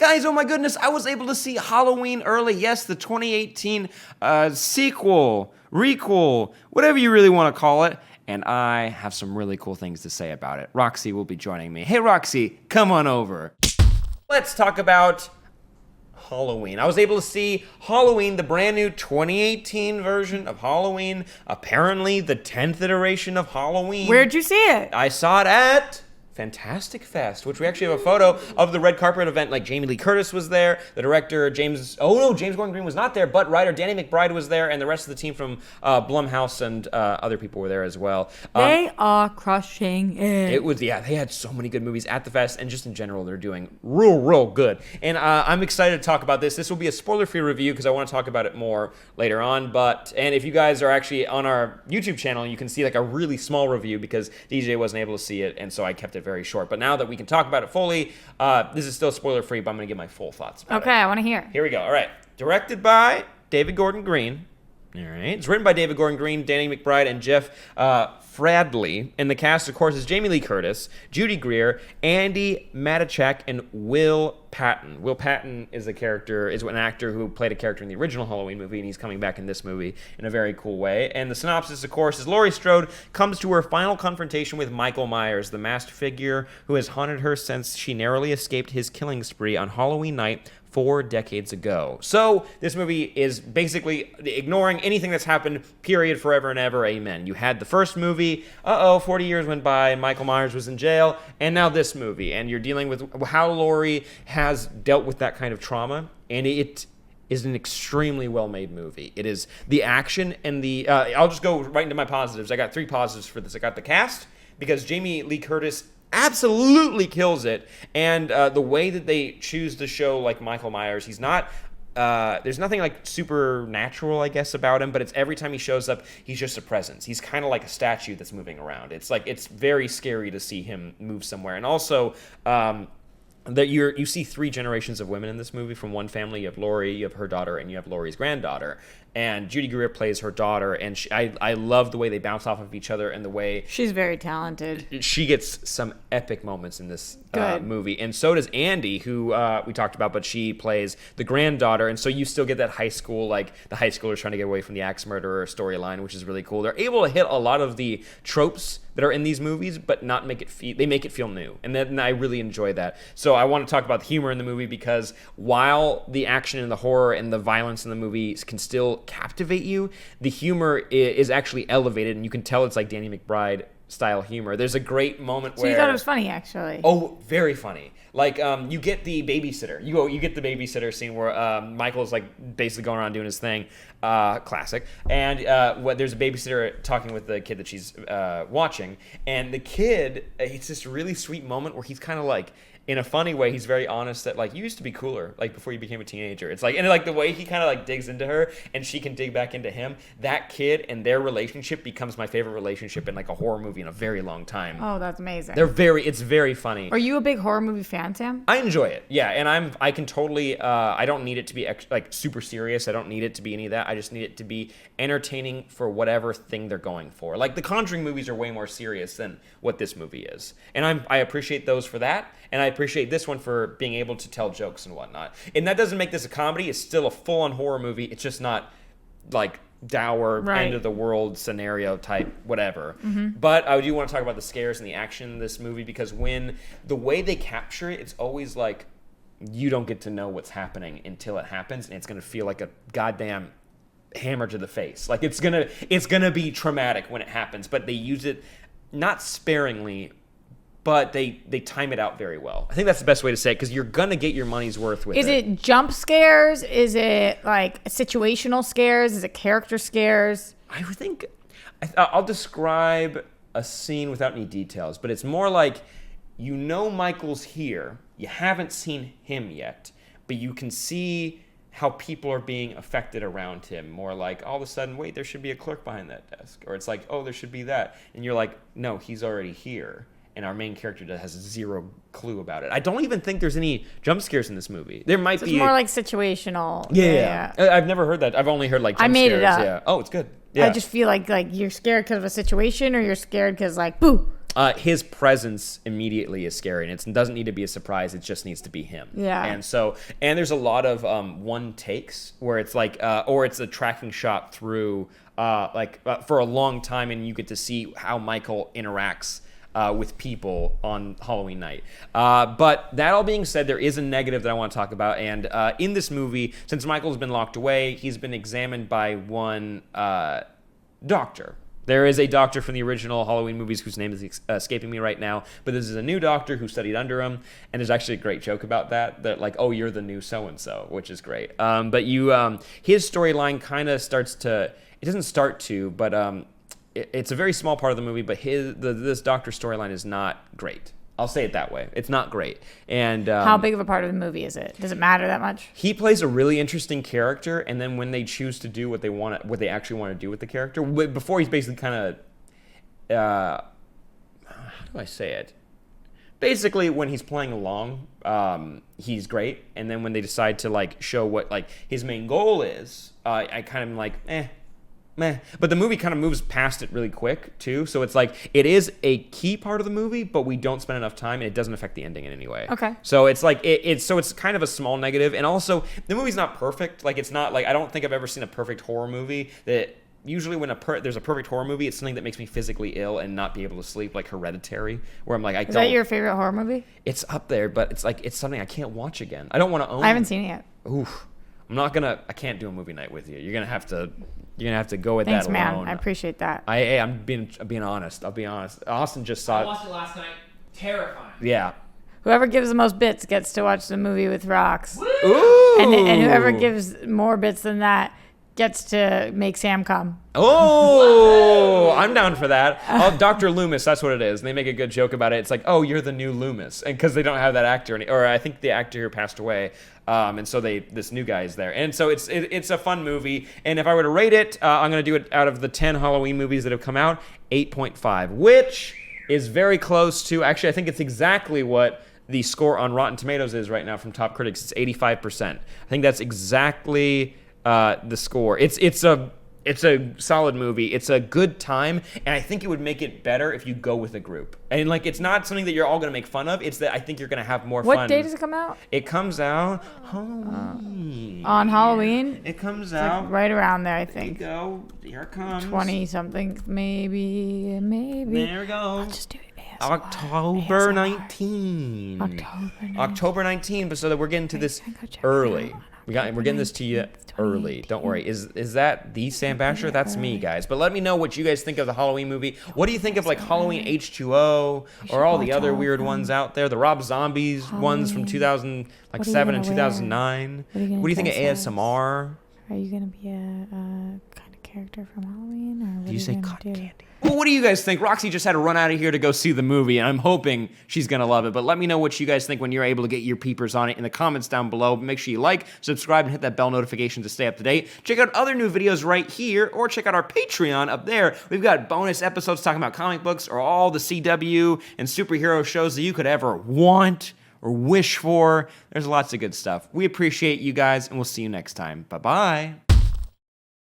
Guys, oh my goodness, I was able to see Halloween early. Yes, the 2018 sequel, requel, whatever you really want to call it. And I have some really cool things to say about it. Roxy will be joining me. Hey, Roxy, come on over. Let's talk about Halloween. I was able to see Halloween, the brand new 2018 version of Halloween. Apparently, the 10th iteration of Halloween. Where'd you see it? I saw it at Fantastic Fest, which we actually have a photo of the red carpet event. Like Jamie Lee Curtis was there, the director James Gordon Green was not there, but writer Danny McBride was there, and the rest of the team from Blumhouse and other people were there as well. They are crushing it. It was, they had so many good movies at the fest, and just in general, they're doing real good. And I'm excited to talk about this. This will be a spoiler-free review because I want to talk about it more later on. And if you guys are actually on our YouTube channel, you can see like a really small review because DJ wasn't able to see it, and so I kept it very short. But now that we can talk about it fully, this is still spoiler-free, but I'm going to give my full thoughts about it. Okay, I want to hear. Here we go. All right. Directed by David Gordon Green. All right. It's written by David Gordon Green, Danny McBride, and Jeff Fradley. And the cast, of course, is Jamie Lee Curtis, Judy Greer, Andi Matichak, and Will Patton. Will Patton is an actor who played a character in the original Halloween movie, and he's coming back in this movie in a very cool way. And the synopsis, of course, is Laurie Strode comes to her final confrontation with Michael Myers, the masked figure who has haunted her since she narrowly escaped his killing spree on Halloween night 4 decades ago. So this movie is basically ignoring anything that's happened, period, forever and ever, amen. You had the first movie, 40 years went by, and Michael Myers was in jail, and now this movie, and you're dealing with how Laurie has dealt with that kind of trauma, and it is an extremely well-made movie. It is the action and the... I'll just go right into my positives. I got 3 positives for this. I got the cast, because Jamie Lee Curtis absolutely kills it, and the way that they choose to show like Michael Myers, he's not there's nothing like supernatural, I guess, about him, but it's every time he shows up, he's just a presence. He's kind of like a statue that's moving around. It's like, it's very scary to see him move somewhere. And also that you see 3 generations of women in this movie from one family. You have Laurie, you have her daughter, and you have Laurie's granddaughter. And Judy Greer plays her daughter, and I love the way they bounce off of each other and the way... She's very talented. She gets some epic moments in this movie. And so does Andi, who we talked about, but she plays the granddaughter, and so you still get that high school, like the high schoolers trying to get away from the axe murderer storyline, which is really cool. They're able to hit a lot of the tropes that are in these movies, but not make it they make it feel new. And then I really enjoy that. So I want to talk about the humor in the movie, because while the action and the horror and the violence in the movie can still captivate you, the humor is actually elevated, and you can tell it's like Danny McBride style humor. There's a great moment where... So you thought it was funny, actually? Oh, very funny. Like, you get the babysitter. You get the babysitter scene where Michael's like basically going around doing his thing. Classic. And there's a babysitter talking with the kid that she's watching, and the kid, it's this really sweet moment where he's kind of like, in a funny way, he's very honest that, like, you used to be cooler, like, before you became a teenager. It's like, and like the way he kind of like digs into her and she can dig back into him, that kid and their relationship becomes my favorite relationship in like a horror movie in a very long time. Oh, that's amazing. It's very funny. Are you a big horror movie fan, Sam? I enjoy it. Yeah. And I can totally, I don't need it to be like super serious. I don't need it to be any of that. I just need it to be entertaining for whatever thing they're going for. Like the Conjuring movies are way more serious than what this movie is. And I appreciate those for that. And I appreciate this one for being able to tell jokes and whatnot. And that doesn't make this a comedy. It's still a full-on horror movie. It's just not like dour, end of the world scenario type, whatever. Mm-hmm. But I do want to talk about the scares and the action in this movie, because when the way they capture it, it's always like you don't get to know what's happening until it happens, and it's going to feel like a goddamn hammer to the face. Like it's gonna be traumatic when it happens, but they use it not sparingly, but they time it out very well. I think that's the best way to say it, because you're going to get your money's worth with it. Is it jump scares? Is it like situational scares? Is it character scares? I would think... I'll describe a scene without any details, but it's more like, you know Michael's here, you haven't seen him yet, but you can see how people are being affected around him. More like, all of a sudden, wait, there should be a clerk behind that desk. Or it's like, oh, there should be that. And you're like, no, he's already here. And our main character has zero clue about it. I don't even think there's any jump scares in this movie. There might be. It's more like situational. Yeah. I've never heard that. I've only heard like jump scares. I made it up. Yeah. Oh, it's good. Yeah. I just feel like you're scared because of a situation, or you're scared because like, boo. his presence immediately is scary, and it doesn't need to be a surprise. It just needs to be him. Yeah. And there's a lot of one takes where it's like, or it's a tracking shot through for a long time, and you get to see how Michael interacts with people on Halloween night. But that all being said, there is a negative that I want to talk about. And in this movie, since Michael's been locked away, he's been examined by one doctor. There is a doctor from the original Halloween movies whose name is escaping me right now, but this is a new doctor who studied under him, and there's actually a great joke about that like, oh, you're the new so-and-so, which is great. But his storyline kind of starts to, it doesn't start to, but it's a very small part of the movie, but this doctor storyline is not great. I'll say it that way. It's not great. And how big of a part of the movie is it? Does it matter that much? He plays a really interesting character, and then when they choose to do what they actually want to do with the character, before he's basically kind of, how do I say it? Basically, when he's playing along, he's great, and then when they decide to like show what like his main goal is, I kind of am like, meh. But the movie kind of moves past it really quick too, so it's like it is a key part of the movie, but we don't spend enough time, and it doesn't affect the ending in any way. Okay. So it's like it's kind of a small negative, and also the movie's not perfect. Like it's not like, I don't think I've ever seen a perfect horror movie. That usually when there's a perfect horror movie, it's something that makes me physically ill and not be able to sleep, like Hereditary, where I'm like, Is that your favorite horror movie? It's up there, but it's like it's something I can't watch again. I don't want to own. I haven't seen it yet. Oof. I can't do a movie night with you. You're gonna have to go with Thanks, that alone. man. I appreciate that. I'm being honest. I'll be honest. Austin just saw I it. watched it last night. Terrifying. Yeah. Whoever gives the most bits gets to watch the movie with rocks. Ooh. And whoever gives more bits than that gets to make Sam come. Oh, I'm down for that. Oh, Dr. Loomis, that's what it is. And they make a good joke about it. It's like, oh, you're the new Loomis, and because they don't have that actor, or I think the actor here passed away, and so this new guy is there. And so it's a fun movie. And if I were to rate it, I'm gonna do it out of the 10 Halloween movies that have come out, 8.5, which is very close to. Actually, I think it's exactly what the score on Rotten Tomatoes is right now from top critics. It's 85%. I think that's exactly the score. It's a solid movie. It's a good time, and I think it would make it better if you go with a group. And like, it's not something that you're all gonna make fun of. It's that I think you're gonna have more fun. What day does it come out? It comes out Halloween. On Halloween? It comes It's out. like right around there, I There you think. go. Here it comes. 20 something, maybe. There we go. I'll just do it. ASMR. October ASMR. 19. October 19. So that we're getting to this go check it early. out. We're getting this to you early. Don't worry. Is that the Sam Basher? That's me, guys. But let me know what you guys think of the Halloween movie. What do you think of like Halloween H2O or all the other weird ones out there? The Rob Zombies ones from 2007 and 2009. What do you think of ASMR? Are you going to be a kind of character from Halloween? Or what Do you say gonna cotton do? candy? Well, what do you guys think? Roxy just had to run out of here to go see the movie, and I'm hoping she's going to love it. But let me know what you guys think when you're able to get your peepers on it in the comments down below. Make sure you like, subscribe, and hit that bell notification to stay up to date. Check out other new videos right here, or check out our Patreon up there. We've got bonus episodes talking about comic books or all the CW and superhero shows that you could ever want or wish for. There's lots of good stuff. We appreciate you guys, and we'll see you next time. Bye-bye.